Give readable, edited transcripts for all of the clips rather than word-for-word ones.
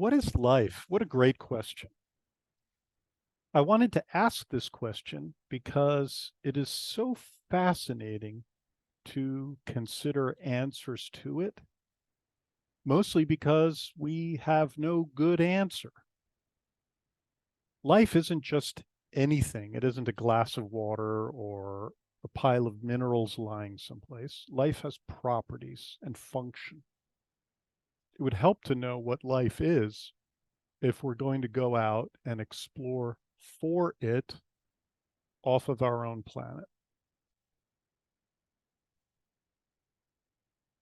What is life? What a great question. I wanted to ask this question because it is so fascinating to consider answers to it, mostly because we have no good answer. Life isn't just anything. It isn't a glass of water or a pile of minerals lying someplace. Life has properties and function. It would help to know what life is if we're going to go out and explore for it off of our own planet.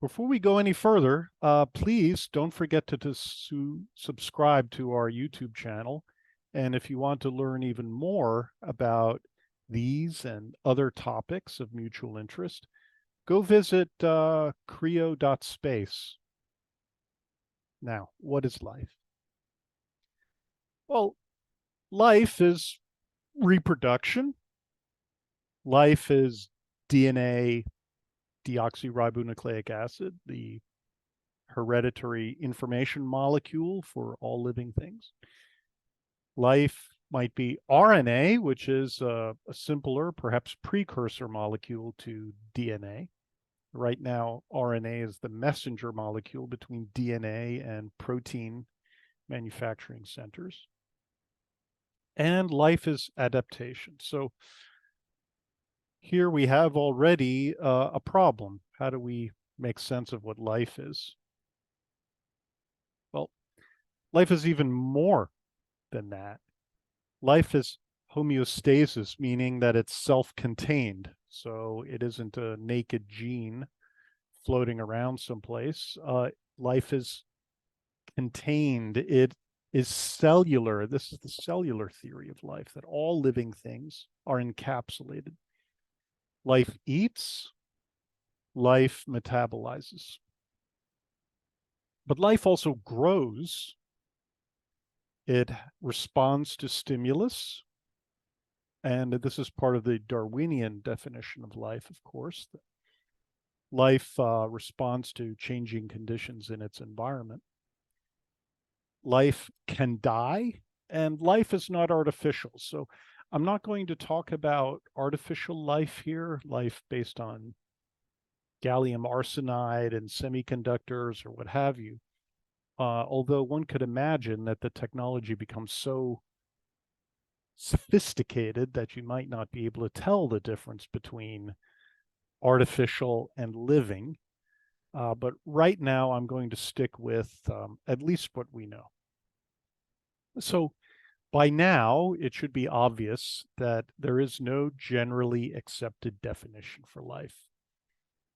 Before we go any further, please don't forget to subscribe to our YouTube channel. And if you want to learn even more about these and other topics of mutual interest, go visit creo.space. Now, what is life? Well, life is reproduction. Life is DNA, deoxyribonucleic acid, the hereditary information molecule for all living things. Life might be RNA, which is a simpler, perhaps precursor molecule to DNA. Right now, RNA is the messenger molecule between DNA and protein manufacturing centers. And life is adaptation. So here we have already a problem. How do we make sense of what life is? Well, life is even more than that. Life is homeostasis, meaning that it's self-contained. So it isn't a naked gene floating around someplace. Life is contained. It is cellular. This is the cellular theory of life, that all living things are encapsulated. Life eats, life metabolizes. But life also grows. It responds to stimulus. And this is part of the Darwinian definition of life, of course. Life responds to changing conditions in its environment. Life can die, and life is not artificial. So I'm not going to talk about artificial life here, life based on gallium arsenide and semiconductors or what have you. Although one could imagine that the technology becomes so sophisticated that you might not be able to tell the difference between artificial and living. But right now, I'm going to stick with at least what we know. So by now, it should be obvious that there is no generally accepted definition for life.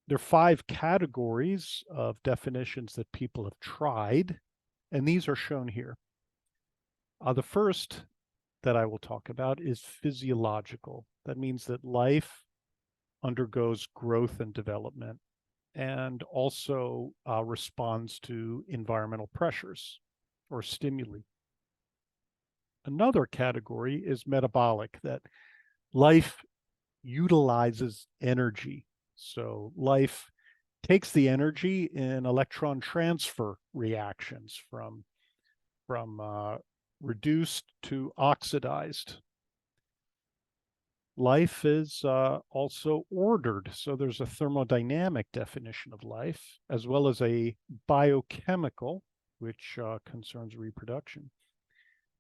There are 5 categories of definitions that people have tried, and these are shown here. The first that I will talk about is physiological. That means that life undergoes growth and development and also responds to environmental pressures or stimuli. Another category is metabolic, that life utilizes energy. So life takes the energy in electron transfer reactions from reduced to oxidized. Life is also ordered. So there's a thermodynamic definition of life, as well as a biochemical, which concerns reproduction.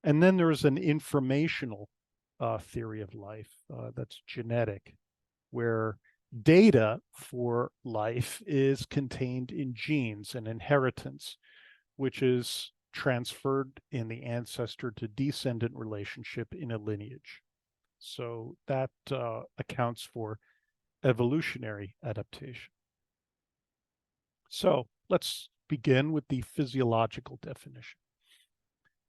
And then there's an informational theory of life that's genetic, where data for life is contained in genes and inheritance, which is transferred in the ancestor to descendant relationship in a lineage. So that accounts for evolutionary adaptation. So let's begin with the physiological definition.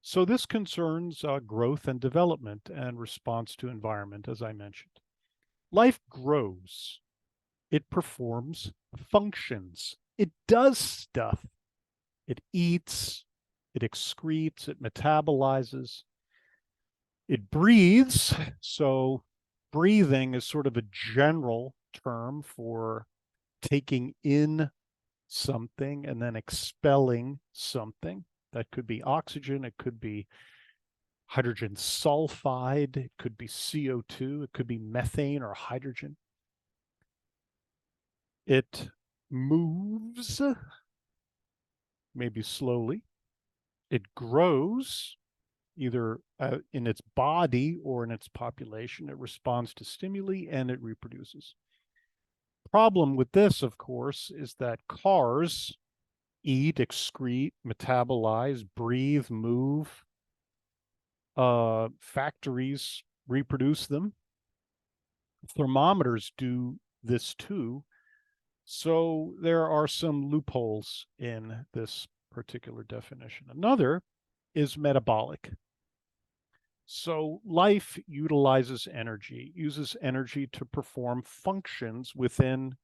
So this concerns growth and development and response to environment, as I mentioned. Life grows. It performs functions. It does stuff. It eats, it excretes, it metabolizes. It breathes. So breathing is sort of a general term for taking in something and then expelling something. That could be oxygen, it could be hydrogen sulfide, it could be CO2, it could be methane or hydrogen. It moves, maybe slowly. It grows, either in its body or in its population. It responds to stimuli and it reproduces. Problem with this, of course, is that cars eat, excrete, metabolize, breathe, move. Factories reproduce them. Thermometers do this too. So there are some loopholes in this particular definition. Another is metabolic. So life utilizes energy, uses energy to perform functions within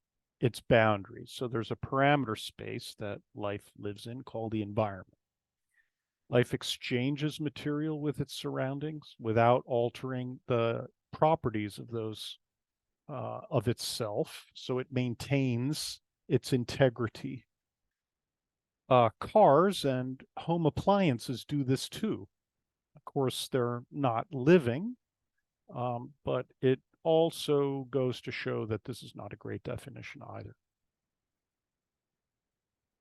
its boundaries. So there's a parameter space that life lives in called the environment. Life exchanges material with its surroundings without altering the properties of those of itself, so it maintains its integrity. Cars and home appliances do this too. Of course, they're not living, but it also goes to show that this is not a great definition either.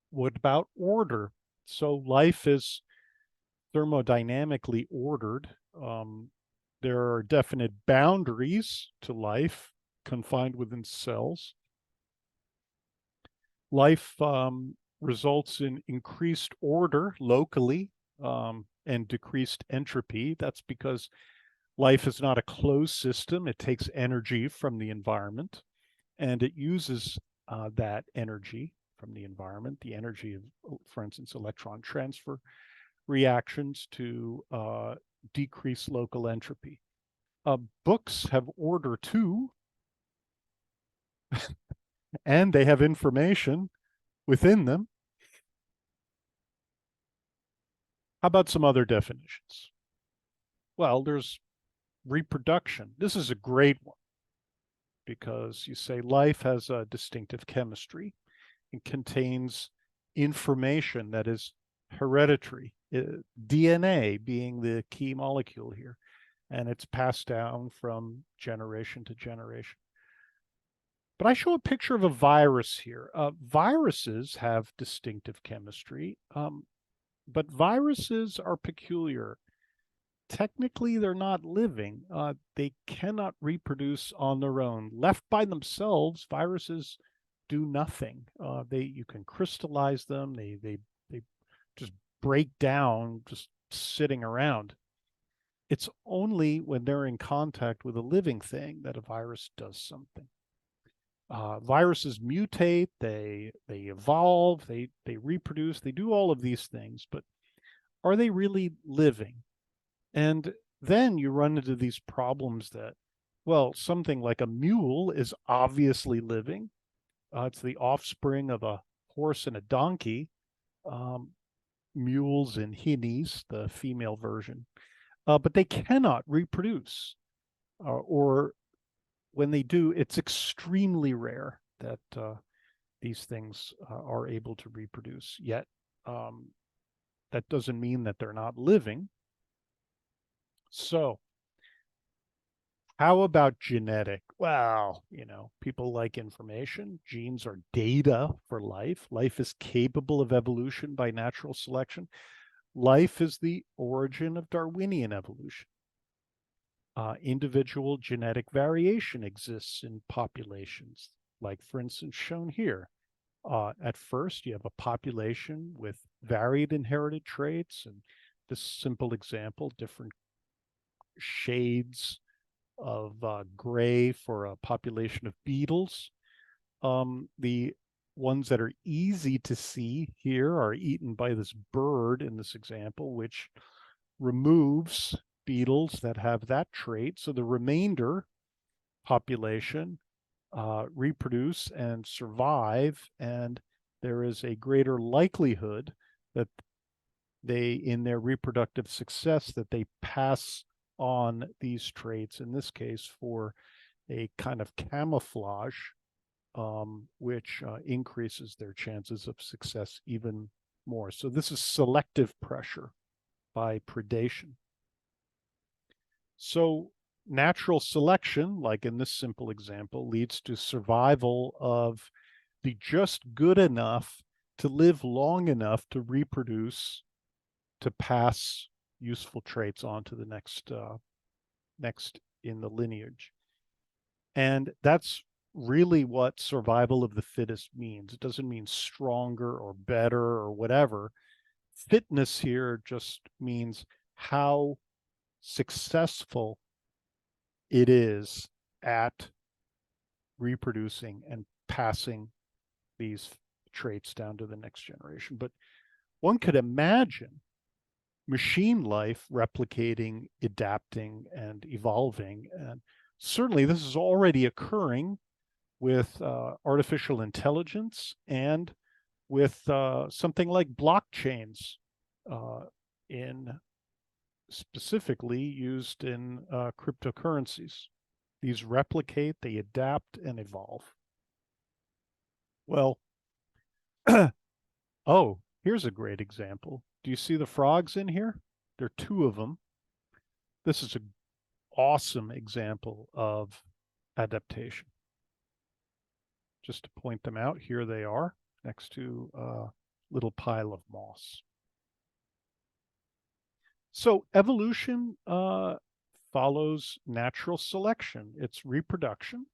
What about order? So life is thermodynamically ordered. There are definite boundaries to life confined within cells. Life results in increased order locally and decreased entropy. That's because life is not a closed system. It takes energy from the environment, and it uses that energy from the environment, the energy of, for instance, electron transfer reactions to decrease local entropy. Books have order too, and they have information within them. How about some other definitions? Well, there's reproduction. This is a great one because you say life has a distinctive chemistry. It contains information that is hereditary, DNA being the key molecule here, and it's passed down from generation to generation. But I show a picture of a virus here. Viruses have distinctive chemistry, but viruses are peculiar. Technically, they're not living. They cannot reproduce on their own. Left by themselves, viruses do nothing. You can crystallize them. They just break down, just sitting around. It's only when they're in contact with a living thing that a virus does something. Viruses mutate, they evolve, they reproduce, they do all of these things, but are they really living? And then you run into these problems that, well, something like a mule is obviously living. It's the offspring of a horse and a donkey, mules and hinnies, the female version, but they cannot reproduce, or when they do, it's extremely rare that these things are able to reproduce. Yet that doesn't mean that they're not living. So how about genetic? Well, people like information. Genes are data for life. Life is capable of evolution by natural selection. Life is the origin of Darwinian evolution. Individual genetic variation exists in populations, like, for instance, shown here. At first, you have a population with varied inherited traits, and this simple example, different shades of gray for a population of beetles. The ones that are easy to see here are eaten by this bird in this example, which removes beetles that have that trait. So the remainder population reproduce and survive, and there is a greater likelihood that they, in their reproductive success, that they pass on these traits, in this case for a kind of camouflage, which increases their chances of success even more. So this is selective pressure by predation. So natural selection, like in this simple example, leads to survival of the just good enough to live long enough to reproduce, to pass useful traits on to the next in the lineage. And that's really what survival of the fittest means. It doesn't mean stronger or better or whatever. Fitness here just means how successful it is at reproducing and passing these traits down to the next generation. But one could imagine machine life replicating, adapting, and evolving. And certainly this is already occurring with artificial intelligence and with something like blockchains in specifically used in cryptocurrencies. These replicate, they adapt, and evolve. Well, oh, here's a great example. Do you see the frogs in here? There are two of them. This is an awesome example of adaptation. Just to point them out, here they are next to a little pile of moss. So evolution follows natural selection. It's reproduction,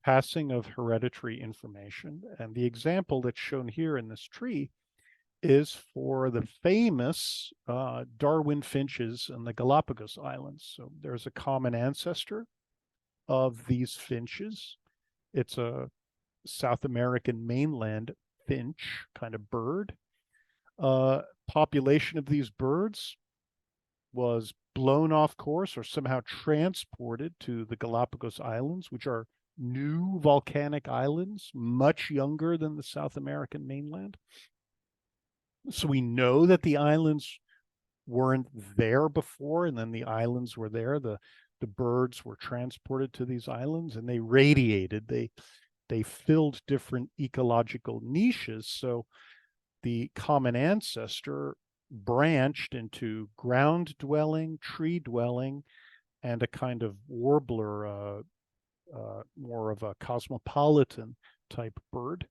passing of hereditary information. And the example that's shown here in this tree is for the famous Darwin finches in the Galapagos Islands. So there's a common ancestor of these finches. It's a South American mainland finch kind of bird. Population of these birds was blown off course or somehow transported to the Galapagos Islands, which are new volcanic islands, much younger than the South American mainland. So we know that the islands weren't there before, and then the islands were there. The birds were transported to these islands, and they radiated. They filled different ecological niches. So the common ancestor branched into ground dwelling, tree dwelling, and a kind of warbler, more of a cosmopolitan type bird.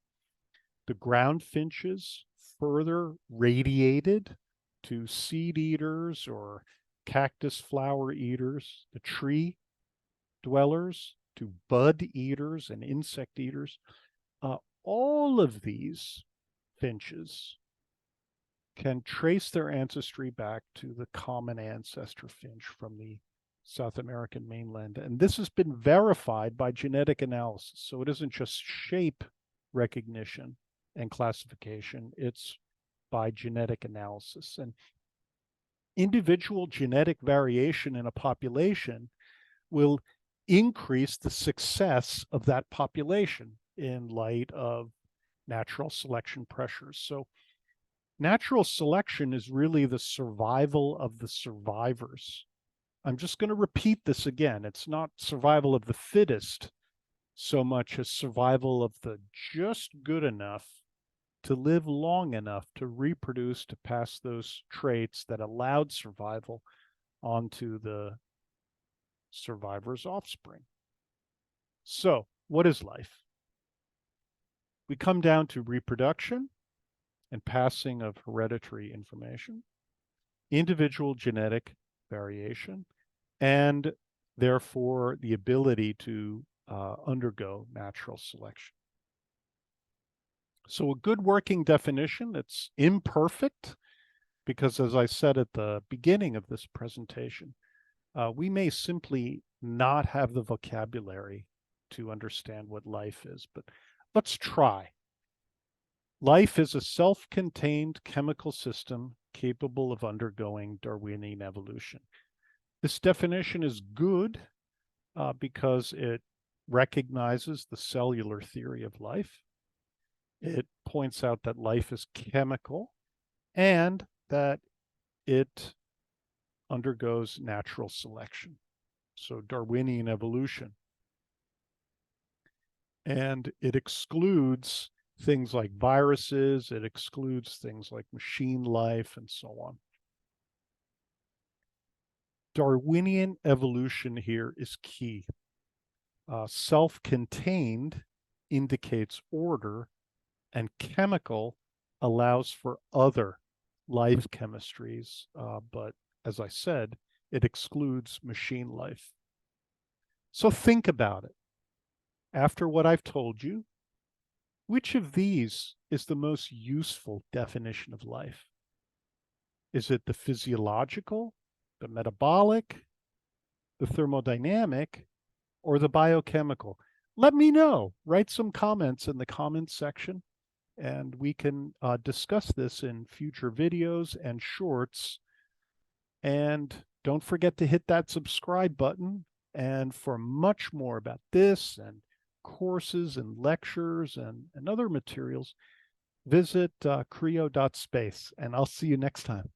The ground finches further radiated to seed eaters or cactus flower eaters, the tree dwellers to bud eaters and insect eaters. All of these finches can trace their ancestry back to the common ancestor finch from the South American mainland. And this has been verified by genetic analysis. So it isn't just shape recognition and classification, it's by genetic analysis. And individual genetic variation in a population will increase the success of that population in light of natural selection pressures. So natural selection is really the survival of the survivors. I'm just going to repeat this again. It's not survival of the fittest so much as survival of the just good enough to live long enough to reproduce, to pass those traits that allowed survival onto the survivor's offspring. So, what is life? We come down to reproduction and passing of hereditary information, individual genetic variation, and therefore the ability to undergo natural selection. So a good working definition, it's imperfect because, as I said at the beginning of this presentation, we may simply not have the vocabulary to understand what life is, but let's try. Life is a self-contained chemical system capable of undergoing Darwinian evolution. This definition is good because it recognizes the cellular theory of life. It points out that life is chemical and that it undergoes natural selection. So Darwinian evolution. And it excludes things like viruses. It excludes things like machine life and so on. Darwinian evolution here is key. Self-contained indicates order, and chemical allows for other life chemistries, but as I said, it excludes machine life. So think about it. After what I've told you, which of these is the most useful definition of life? Is it the physiological, the metabolic, the thermodynamic, or the biochemical? Let me know. Write some comments in the comments section, and we can discuss this in future videos and shorts. And don't forget to hit that subscribe button. And for much more about this and courses and lectures and other materials, visit creo.space, and I'll see you next time.